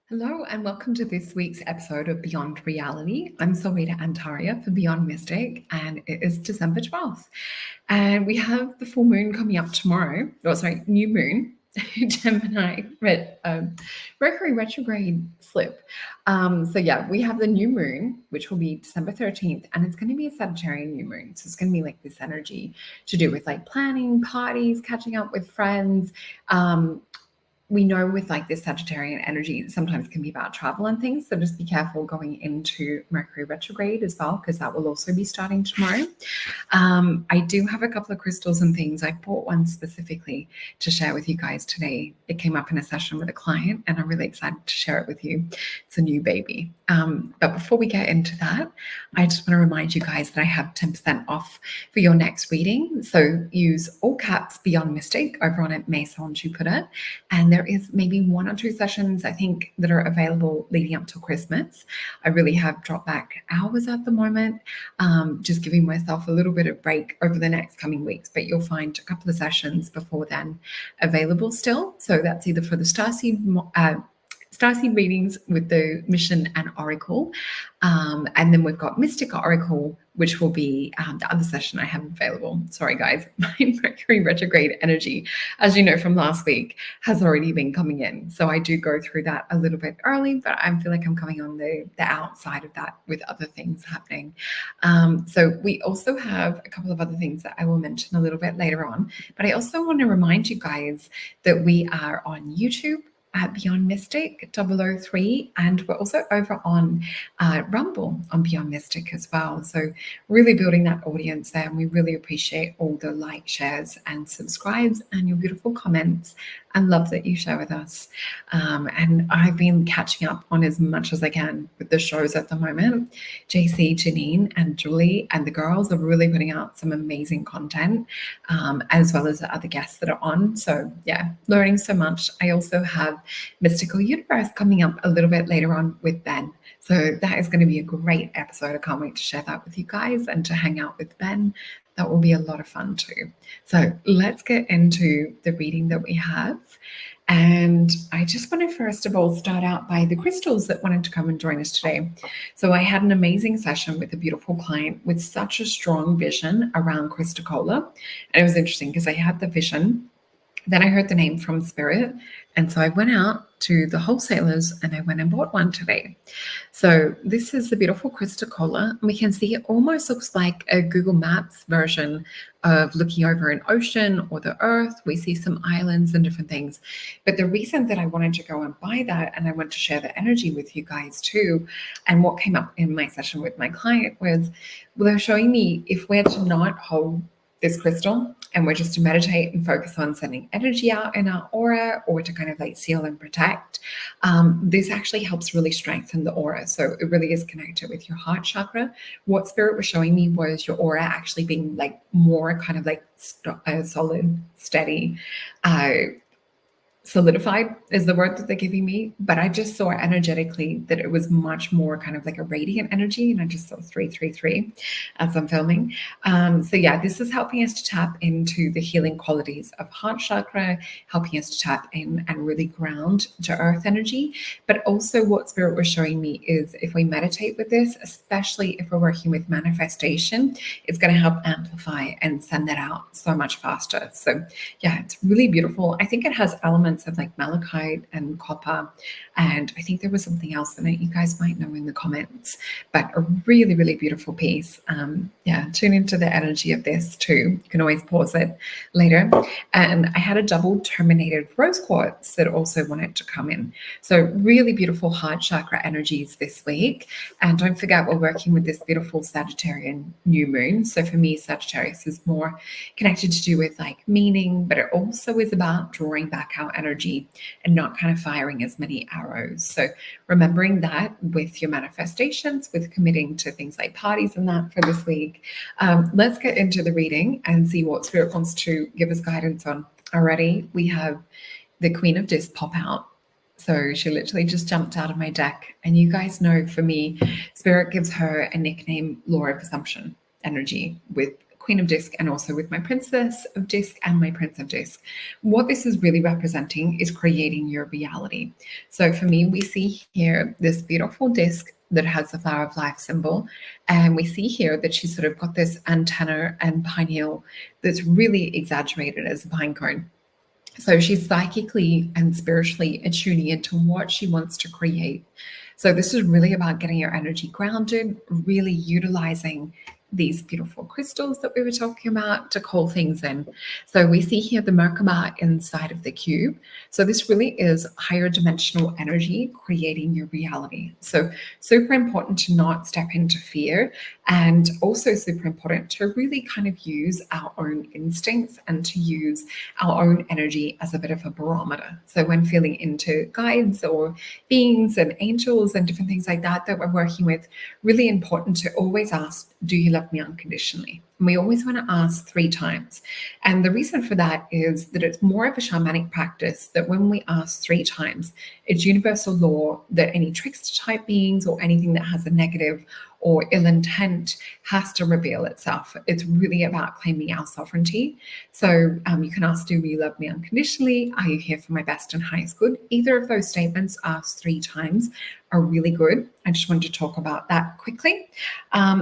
Hello and welcome to this week's episode of Beyond Reality. I'm SOLRETA Antaria for Beyond Mystic, and it is December 12th. And we have the full moon coming up tomorrow. New moon, Gemini, Mercury retrograde slip. We have the new moon, which will be December 13th, and it's going to be a Sagittarian new moon. So it's going to be like this energy to do with like planning, parties, catching up with friends. We know with like this Sagittarian energy, it sometimes can be about travel and things. So just be careful going into Mercury retrograde as well, because that will also be starting tomorrow. I do have a couple of crystals and things. I bought one specifically to share with you guys today. It came up in a session with a client, and I'm really excited to share it with you. It's a new baby. But before we get into that, I just want to remind you guys that I have 10% off for your next reading. So use all caps Beyond Mystic over on Maison Jupiter. And there is maybe 1 or 2 sessions, I think, that are available leading up till Christmas. I really have dropped back hours at the moment, just giving myself a little bit of break over the next coming weeks. But you'll find a couple of sessions before then available still. So that's either for the Starseed readings with the Mission and Oracle. And then we've got Mystic Oracle, which will be the other session I have available. Sorry, guys, my Mercury retrograde energy, as you know from last week, has already been coming in. So I do go through that a little bit early, but I feel like I'm coming on the outside of that with other things happening. So we also have a couple of other things that I will mention a little bit later on. But I also want to remind you guys that we are on YouTube at Beyond Mystic 003, and we're also over on Rumble on Beyond Mystic as well. So really building that audience there, and we really appreciate all the like, shares, and subscribes, and your beautiful comments, and love that you share with us. And I've been catching up on as much as I can with the shows at the moment. JC, Janine, and Julie and the girls are really putting out some amazing content, as well as the other guests that are on. So yeah, learning so much. I also have Mystical Universe coming up a little bit later on with Ben. So that is going to be a great episode. I can't wait to share that with you guys and to hang out with Ben. That will be a lot of fun too. So let's get into the reading that we have. And I just want to first of all start out by the crystals that wanted to come and join us today. So I had an amazing session with a beautiful client with such a strong vision around Christocola. And it was interesting because I had the vision. Then I heard the name from Spirit. And so I went out to the wholesalers and I went and bought one today. So this is the beautiful Christocola. And we can see it almost looks like a Google Maps version of looking over an ocean or the earth. We see some islands and different things. But the reason that I wanted to go and buy that, and I want to share the energy with you guys too, and what came up in my session with my client was, well, they're showing me if we're to not hold this crystal and we're just to meditate and focus on sending energy out in our aura, or to kind of like seal and protect, this actually helps really strengthen the aura. So it really is connected with your heart chakra. What Spirit was showing me was your aura actually being like more kind of like solid, steady, solidified is the word that they're giving me, but I just saw energetically that it was much more kind of like a radiant energy, and I just saw 333 as I'm filming. So yeah, this is helping us to tap into the healing qualities of heart chakra, helping us to tap in and really ground to earth energy. But also what Spirit was showing me is if we meditate with this, especially if we're working with manifestation, it's going to help amplify and send that out so much faster. So yeah, it's really beautiful. I think it has elements of like malachite and copper, and I think there was something else in it. You guys might know in the comments, but a really, really beautiful piece. Tune into the energy of this too. You can always pause it later. And I had a double terminated rose quartz that also wanted to come in. So really beautiful heart chakra energies this week. And don't forget, we're working with this beautiful Sagittarian new moon. So for me, Sagittarius is more connected to do with like meaning, but it also is about drawing back our energy and not kind of firing as many arrows. So remembering that with your manifestations, with committing to things like parties and that for this week. Let's get into the reading and see what Spirit wants to give us guidance on. Already, we have the Queen of Discs pop out. So she literally just jumped out of my deck. And you guys know, for me, Spirit gives her a nickname, Law of Assumption energy with Queen of Disc and also with my Princess of Disc and my Prince of Disc. What this is really representing is creating your reality. So for me, we see here this beautiful disc that has the flower of life symbol. And we see here that she's sort of got this antenna and pineal that's really exaggerated as a pine cone. So she's psychically and spiritually attuning into what she wants to create. So this is really about getting your energy grounded, really utilizing these beautiful crystals that we were talking about to call things in. So we see here the Merkaba inside of the cube. So this really is higher dimensional energy creating your reality. So super important to not step into fear, and also super important to really kind of use our own instincts and to use our own energy as a bit of a barometer. So when feeling into guides or beings and angels and different things like that that we're working with, really important to always ask, do you love me unconditionally? And we always want to ask 3 times. And the reason for that is that it's more of a shamanic practice that when we ask 3 times, it's universal law that any trickster type beings or anything that has a negative or ill intent has to reveal itself. It's really about claiming our sovereignty. So you can ask, do you love me unconditionally? Are you here for my best and highest good? Either of those statements asked 3 times are really good. I just wanted to talk about that quickly.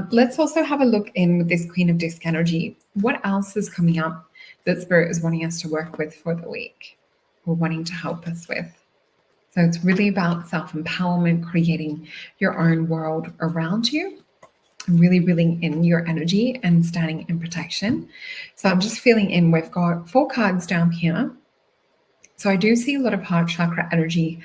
Let's also have a look in with this Queen of Disc energy. What else is coming up that Spirit is wanting us to work with for the week or wanting to help us with? So it's really about self-empowerment, creating your own world around you, really reeling in your energy and standing in protection. So I'm just feeling in, we've got 4 cards down here. So I do see a lot of heart chakra energy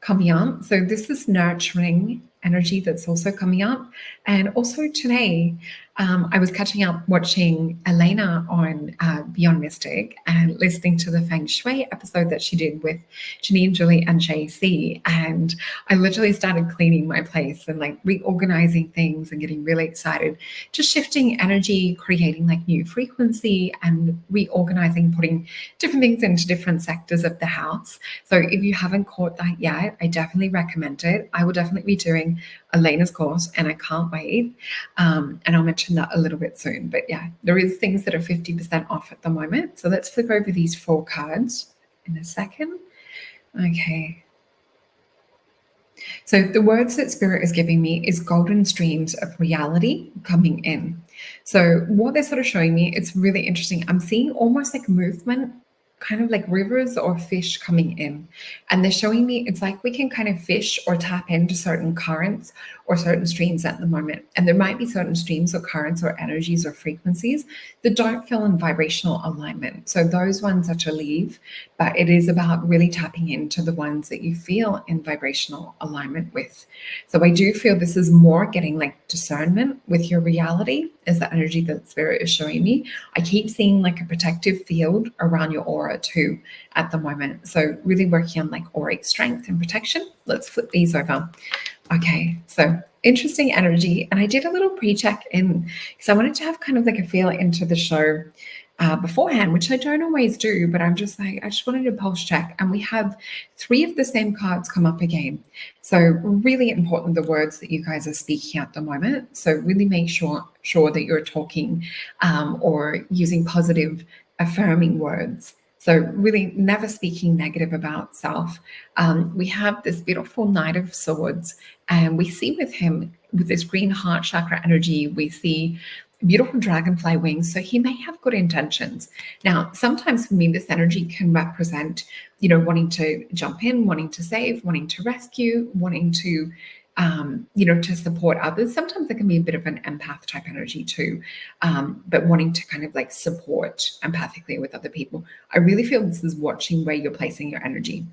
coming up. So this is nurturing energy that's also coming up. And also today, I was catching up watching Elena on Beyond Mystic and listening to the Feng Shui episode that she did with Janine, Julie, and JC. And I literally started cleaning my place and like reorganizing things and getting really excited, just shifting energy, creating like new frequency and reorganizing, putting different things into different sectors of the house. So if you haven't caught that yet, I definitely recommend it. I will definitely be doing Elena's course and I can't wait. And I'll mention that a little bit soon. But yeah, there is things that are 50% off at the moment. So let's flip over these 4 cards in a second. Okay. So the words that Spirit is giving me is golden streams of reality coming in. So what they're sort of showing me, it's really interesting. I'm seeing almost like movement, kind of like rivers or fish coming in. And they're showing me it's like we can kind of fish or tap into certain currents or certain streams at the moment. And there might be certain streams or currents or energies or frequencies that don't feel in vibrational alignment. So those ones are to leave, but it is about really tapping into the ones that you feel in vibrational alignment with. So I do feel this is more getting like discernment with your reality is the energy that Spirit is showing me. I keep seeing like a protective field around your aura too at the moment. So really working on like auric strength and protection. Let's flip these over. Okay, so interesting energy. And I did a little pre-check in because I wanted to have kind of like a feel into the show beforehand, which I don't always do, but I'm just like, I just wanted to pulse check. And we have 3 of the same cards come up again. So really important, the words that you guys are speaking at the moment. So really make sure that you're talking or using positive affirming words. So really never speaking negative about self. We have this beautiful Knight of Swords, and we see with him, with this green heart chakra energy, we see beautiful dragonfly wings. So he may have good intentions. Now, sometimes for me, this energy can represent, wanting to jump in, wanting to save, wanting to rescue, wanting to to support others. Sometimes it can be a bit of an empath type energy too, but wanting to kind of like support empathically with other people. I really feel this is watching where you're placing your energy.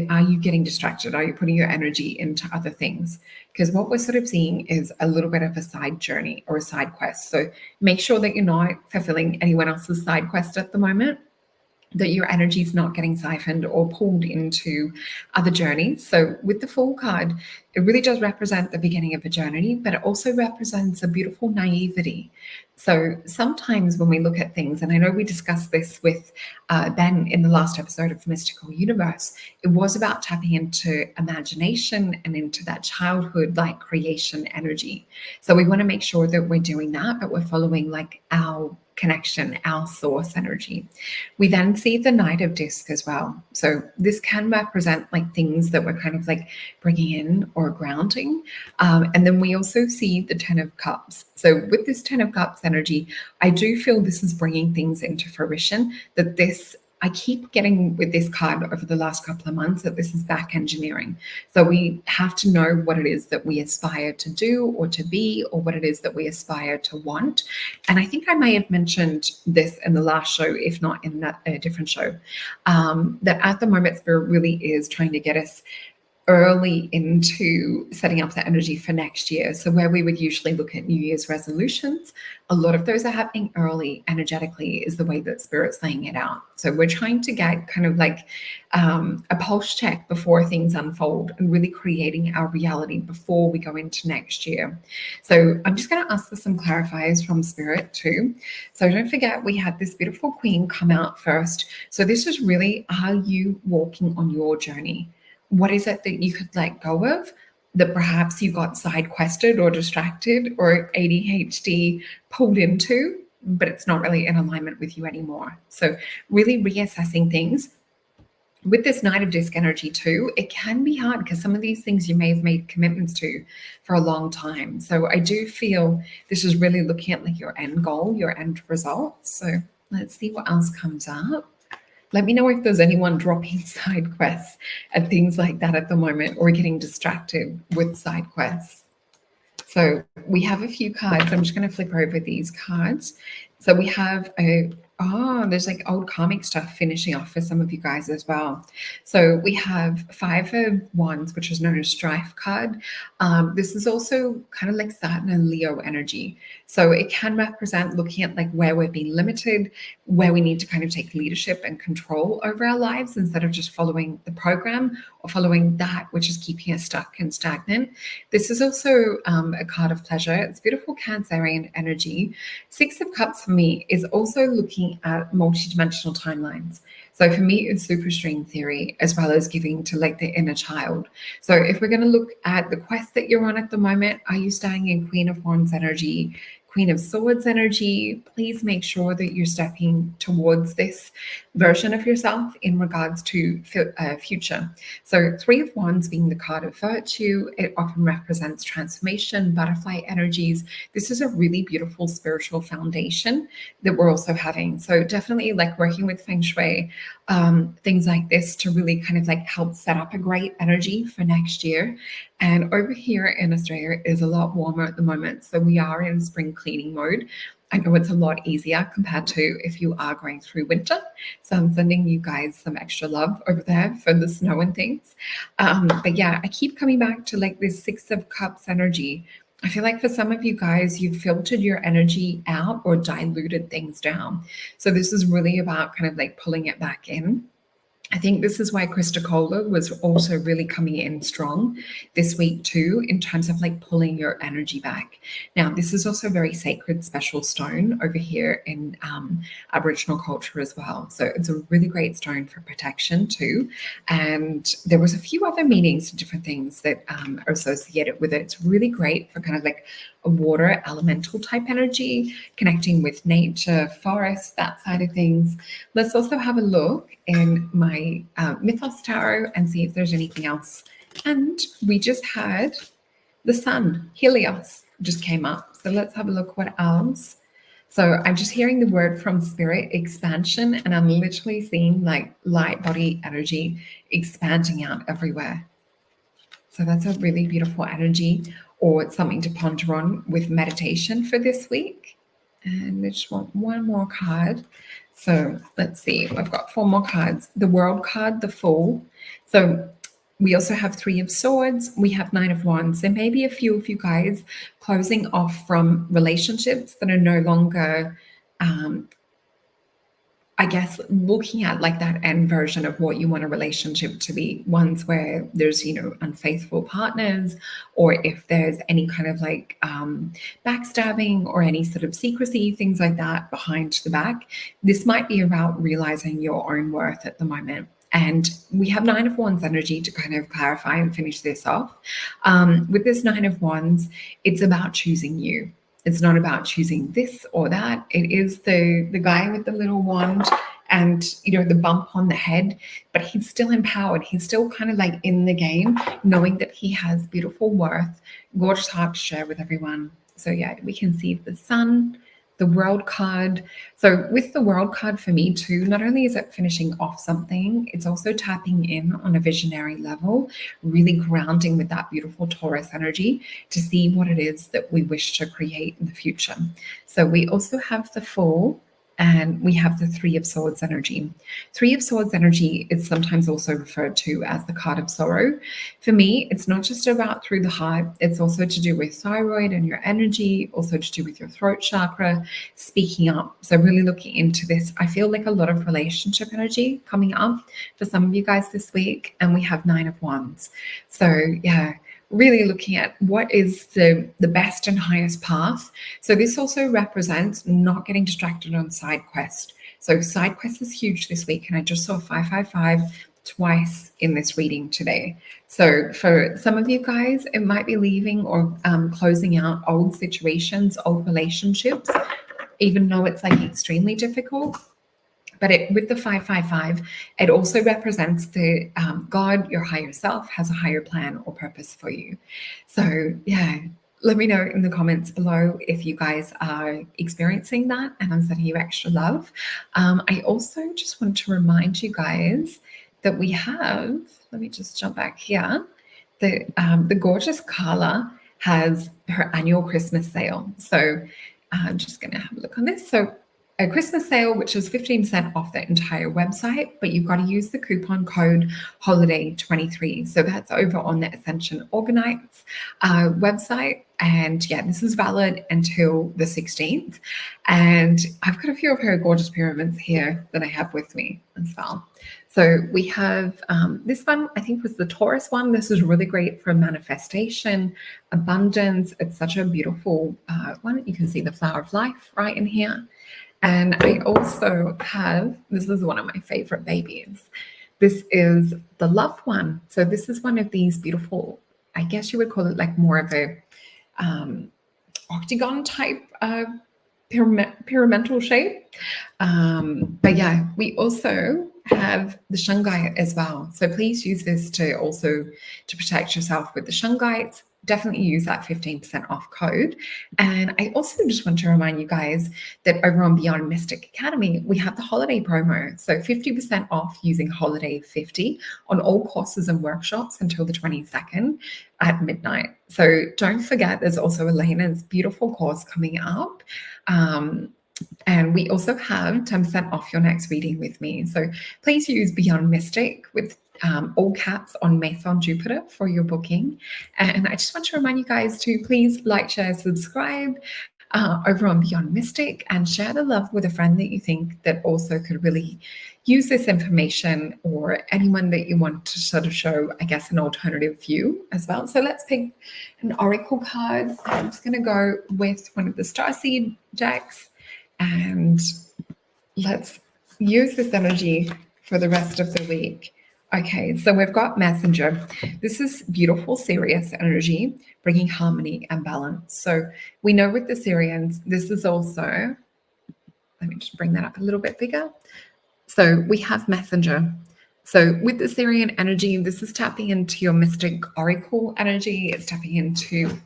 Are you getting distracted? Are you putting your energy into other things? Because what we're sort of seeing is a little bit of a side journey or a side quest. So make sure that you're not fulfilling anyone else's side quest at the moment, that your energy is not getting siphoned or pulled into other journeys. So with the Fool card, it really does represent the beginning of a journey, but it also represents a beautiful naivety. So sometimes when we look at things, and I know we discussed this with Ben in the last episode of Mystical Universe, it was about tapping into imagination and into that childhood-like creation energy. So we want to make sure that we're doing that, but we're following like our connection, our source energy. We then see the Knight of Disc as well. So this can represent like things that we're kind of like bringing in or grounding. And then we also see the Ten of Cups. So with this Ten of Cups energy, I do feel this is bringing things into fruition, that this I keep getting with this card over the last couple of months that this is back engineering. So we have to know what it is that we aspire to do or to be, or what it is that we aspire to want. And I think I may have mentioned this in the last show, if not in a different show, that at the moment, Spirit really is trying to get us early into setting up the energy for next year. So where we would usually look at New Year's resolutions, a lot of those are happening early energetically is the way that Spirit's laying it out. So we're trying to get kind of like a pulse check before things unfold and really creating our reality before we go into next year. So I'm just going to ask for some clarifiers from Spirit too. So don't forget, we had this beautiful Queen come out first. So this is really, are you walking on your journey? What is it that you could let go of that perhaps you got side quested or distracted or ADHD pulled into, but it's not really in alignment with you anymore? So really reassessing things. With this Knight of Disc energy too, it can be hard because some of these things you may have made commitments to for a long time. So I do feel this is really looking at like your end goal, your end result. So let's see what else comes up. Let me know if there's anyone dropping side quests and things like that at the moment, or getting distracted with side quests. So we have a few cards. I'm just going to flip over these cards. So we have there's like old karmic stuff finishing off for some of you guys as well. So we have 5 of Wands, which is known as Strife card. This is also kind of like Saturn and Leo energy. So it can represent looking at like where we're being limited, where we need to kind of take leadership and control over our lives instead of just following the program or following that which is keeping us stuck and stagnant. This is also a card of pleasure. It's beautiful Cancerian energy. 6 of Cups for me is also looking at multidimensional timelines. So for me, it's super string theory, as well as giving to like the inner child. So if we're going to look at the quest that you're on at the moment, are you staying in Queen of Wands energy, Queen of Swords energy? Please make sure that you're stepping towards this version of yourself in regards to future. So 3 of Wands being the card of virtue, it often represents transformation, butterfly energies. This is a really beautiful spiritual foundation that we're also having. So definitely like working with Feng Shui, things like this to really kind of like help set up a great energy for next year. And over here in Australia is a lot warmer at the moment. So we are in spring cleaning mode. I know it's a lot easier compared to if you are going through winter. So I'm sending you guys some extra love over there for the snow and things. But yeah, I keep coming back to like this 6 of Cups energy. I feel like for some of you guys, you've filtered your energy out or diluted things down. So this is really about kind of like pulling it back in. I think this is why Krista Kohler was also really coming in strong this week too, in terms of like pulling your energy back. Now, this is also a very sacred, special stone over here in Aboriginal culture as well. So it's a really great stone for protection too. And there was a few other meanings to different things that are associated with it. It's really great for kind of like a water elemental type energy, connecting with nature, forest, that side of things. Let's also have a look in my Mythos Tarot and see if there's anything else. And we just had the sun, Helios, just came up. So let's have a look what else. So I'm just hearing the word from Spirit, expansion, and I'm literally seeing like light body energy expanding out everywhere. So that's a really beautiful energy, or it's something to ponder on with meditation for this week. And I just want one more card. So let's see, I've got 4 more cards. The World card, the Fool. So we also have 3 of Swords. We have 9 of Wands. There may be a few of you guys closing off from relationships that are no longer, I guess, looking at like that end version of what you want a relationship to be, ones where there's, you know, unfaithful partners, or if there's any kind of like backstabbing or any sort of secrecy, things like that behind the back. This might be about realizing your own worth at the moment. And we have 9 of Wands energy to kind of clarify and finish this off. With this 9 of Wands, it's about choosing you. It's not about choosing this or that. It is the guy with the little wand and the bump on the head, but he's still empowered. He's still kind of like in the game, knowing that he has beautiful worth, gorgeous heart to share with everyone. So yeah, we can see the sun, the world card. So with the world card for me too, not only is it finishing off something, it's also tapping in on a visionary level, really grounding with that beautiful Taurus energy to see what it is that we wish to create in the future. So we also have the Fool, and we have the Three of Swords energy. Three of Swords energy is sometimes also referred to as the card of sorrow. For me, it's not just about through the heart, it's also to do with thyroid and your energy, also to do with your throat chakra, speaking up. So really looking into this. I feel like a lot of relationship energy coming up for some of you guys this week, and we have Nine of Wands. So yeah, really looking at what is the best and highest path. So this also represents not getting distracted on side quest. So side quest is huge this week, and I just saw 555 twice in this reading today. So for some of you guys, it might be leaving or closing out old situations, old relationships, even though it's like extremely difficult. But with the 555, it also represents the God, your higher self, has a higher plan or purpose for you. So yeah, let me know in the comments below if you guys are experiencing that, and I'm sending you extra love. I also just want to remind you guys that we have, let me just jump back here, the gorgeous Carla has her annual Christmas sale. So I'm just going to have a look on this. So a Christmas sale, which is 15% off the entire website, but you've got to use the coupon code HOLIDAY23. So that's over on the Ascension Organites website. And yeah, this is valid until the 16th. And I've got a few of her gorgeous pyramids here that I have with me as well. So we have this one, I think was the Taurus one. This is really great for manifestation, abundance. It's such a beautiful one. You can see the flower of life right in here. And I also have, this is one of my favorite babies. This is the love one. So this is one of these beautiful, I guess you would call it like more of a octagon type pyramidal shape. But yeah, we also have the shungite as well. So please use this to also to protect yourself with the shungites. Definitely use that 15% off code. And I also just want to remind you guys that over on Beyond Mystic Academy, we have the holiday promo. So 50% off using Holiday 50 on all courses and workshops until the 22nd at midnight. So don't forget, there's also Elena's beautiful course coming up. And we also have 10% off your next reading with me. So please use Beyond Mystic with all caps on Mason Jupiter for your booking. And I just want to remind you guys to please like, share, subscribe over on Beyond Mystic, and share the love with a friend that you think that also could really use this information, or anyone that you want to sort of show, I guess, an alternative view as well. So let's pick an oracle card. I'm just going to go with one of the Starseed decks, and let's use this energy for the rest of the week. Okay, so we've got Messenger. This is beautiful Sirius energy, bringing harmony and balance. So we know with the Sirians, this is also, let me just bring that up a little bit bigger. So we have Messenger. So with the Sirian energy, this is tapping into your mystic oracle energy. It's tapping into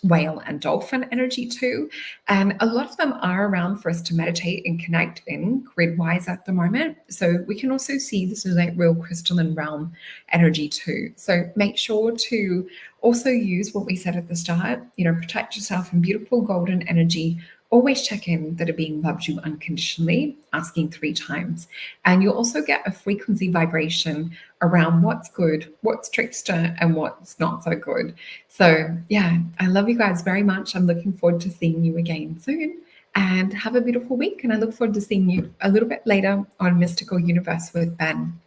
whale and dolphin energy too. And a lot of them are around for us to meditate and connect in grid-wise at the moment. So we can also see this is like real crystalline realm energy too. So make sure to also use what we said at the start, protect yourself in beautiful golden energy. Always check in that a being loves you unconditionally, asking 3 times. And you'll also get a frequency vibration around what's good, what's trickster, and what's not so good. So yeah, I love you guys very much. I'm looking forward to seeing you again soon, and have a beautiful week. And I look forward to seeing you a little bit later on Mystical Universe with Ben.